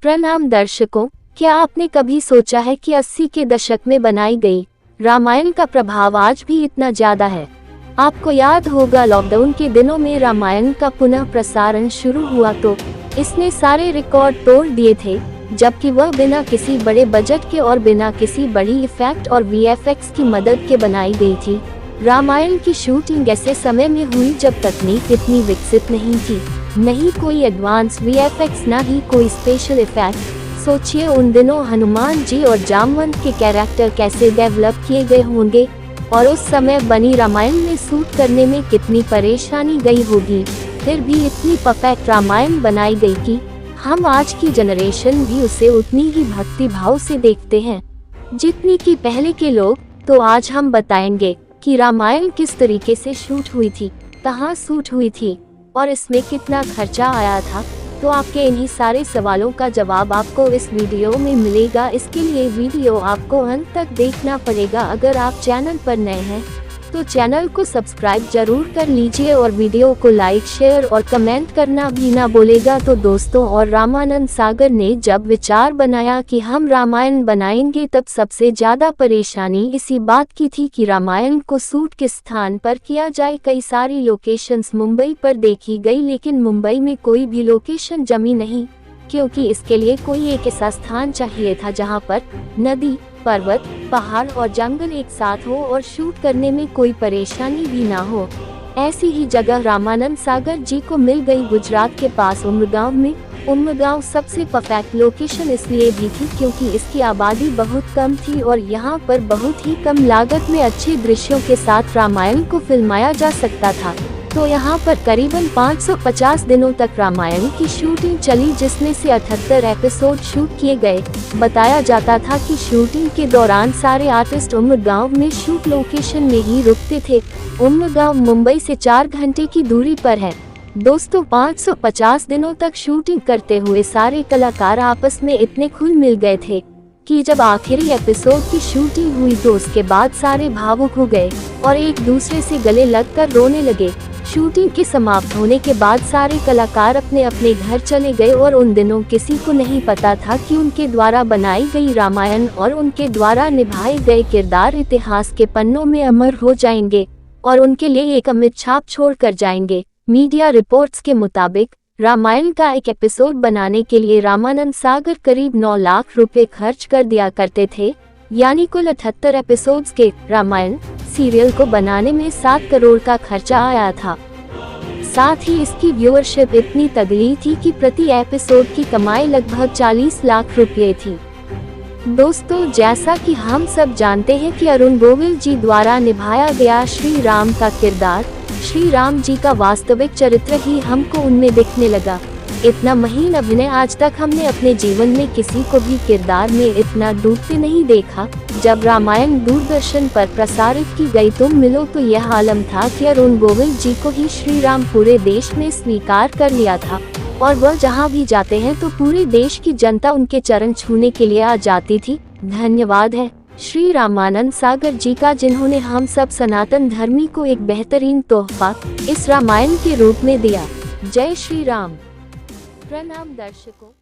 प्रणाम दर्शकों, क्या आपने कभी सोचा है कि 80 के दशक में बनाई गई रामायण का प्रभाव आज भी इतना ज्यादा है। आपको याद होगा लॉकडाउन के दिनों में रामायण का पुनः प्रसारण शुरू हुआ तो इसने सारे रिकॉर्ड तोड़ दिए थे, जबकि वह बिना किसी बड़े बजट के और बिना किसी बड़ी इफेक्ट और वीएफएक्स की मदद के बनाई गई थी। रामायण की शूटिंग ऐसे समय में हुई जब तकनीक इतनी विकसित नहीं थी, नहीं कोई एडवांस वीएफएक्स, न ही कोई स्पेशल इफेक्ट। सोचिए उन दिनों हनुमान जी और जामवंत के कैरेक्टर कैसे डेवलप किए गए होंगे और उस समय बनी रामायण में शूट करने में कितनी परेशानी गई होगी। फिर भी इतनी परफेक्ट रामायण बनाई गई कि हम आज की जनरेशन भी उसे उतनी ही भक्ति भाव से देखते हैं जितनी कि पहले के लोग। तो आज हम बताएंगे कि रामायण किस तरीके से शूट हुई थी, कहाँ शूट हुई थी और इसमें कितना खर्चा आया था। तो आपके इन्हीं सारे सवालों का जवाब आपको इस वीडियो में मिलेगा। इसके लिए वीडियो आपको अंत तक देखना पड़ेगा। अगर आप चैनल पर नए हैं तो चैनल को सब्सक्राइब जरूर कर लीजिए और वीडियो को लाइक, शेयर और कमेंट करना भी ना भूलेगा। तो दोस्तों, और रामानंद सागर ने जब विचार बनाया कि हम रामायण बनाएंगे तब सबसे ज्यादा परेशानी इसी बात की थी कि रामायण को शूट किस स्थान पर किया जाए। कई सारी लोकेशंस मुंबई पर देखी गई, लेकिन मुंबई में कोई भी लोकेशन जमी नहीं, क्योंकि इसके लिए कोई एक ऐसा स्थान चाहिए था जहां पर नदी, पर्वत, पहाड़ और जंगल एक साथ हो और शूट करने में कोई परेशानी भी ना हो। ऐसी ही जगह रामानंद सागर जी को मिल गई गुजरात के पास उमरगांव में। उमरगांव सबसे परफेक्ट लोकेशन इसलिए भी थी क्योंकि इसकी आबादी बहुत कम थी और यहाँ पर बहुत ही कम लागत में अच्छे दृश्यों के साथ रामायण को फिल्माया जा सकता था। तो यहाँ पर करीबन 550 दिनों तक रामायण की शूटिंग चली, जिसमें से 78 एपिसोड शूट किए गए। बताया जाता था कि शूटिंग के दौरान सारे आर्टिस्ट उमरगांव में शूट लोकेशन में ही रुकते थे। उमरगांव मुंबई से 4 घंटे की दूरी पर है। दोस्तों, 550 दिनों तक शूटिंग करते हुए सारे कलाकार आपस में इतने घुल मिल गए थे कि जब आखिरी एपिसोड की शूटिंग हुई तो उसके बाद सारे भावुक हो गए और एक दूसरे से गले लगकर रोने लगे। शूटिंग के समाप्त होने के बाद सारे कलाकार अपने अपने घर चले गए और उन दिनों किसी को नहीं पता था कि उनके द्वारा बनाई गई रामायण और उनके द्वारा निभाए गए किरदार इतिहास के पन्नों में अमर हो जाएंगे और उनके लिए एक अमिट छाप छोड़ कर जाएंगे। मीडिया रिपोर्ट्स के मुताबिक रामायण का एक एपिसोड बनाने के लिए रामानंद सागर करीब 9 लाख रुपए खर्च कर दिया करते थे, यानी कुल 78 एपिसोड्स के रामायण सीरियल को बनाने में 7 करोड़ का खर्चा आया था। साथ ही इसकी व्यूअरशिप इतनी तगड़ी थी कि प्रति एपिसोड की कमाई लगभग 40 लाख रुपए थी। दोस्तों, जैसा कि हम सब जानते हैं कि अरुण गोविल जी द्वारा निभाया गया श्री राम का किरदार, श्री राम जी का वास्तविक चरित्र ही हमको उनमें दिखने लगा। इतना महीन अभिनय आज तक हमने अपने जीवन में किसी को भी किरदार में इतना डूबते नहीं देखा। जब रामायण दूरदर्शन पर प्रसारित की गई तुम मिलो तो यह आलम था कि अरुण गोविल जी को ही श्री राम पूरे देश में स्वीकार कर लिया था और वह जहां भी जाते हैं तो पूरे देश की जनता उनके चरण छूने के लिए आ जाती थी। धन्यवाद है श्री रामानंद सागर जी का, जिन्होंने हम सब सनातन धर्मी को एक बेहतरीन तोहफा इस रामायण के रूप में दिया। जय श्री राम। प्रणाम दर्शकों।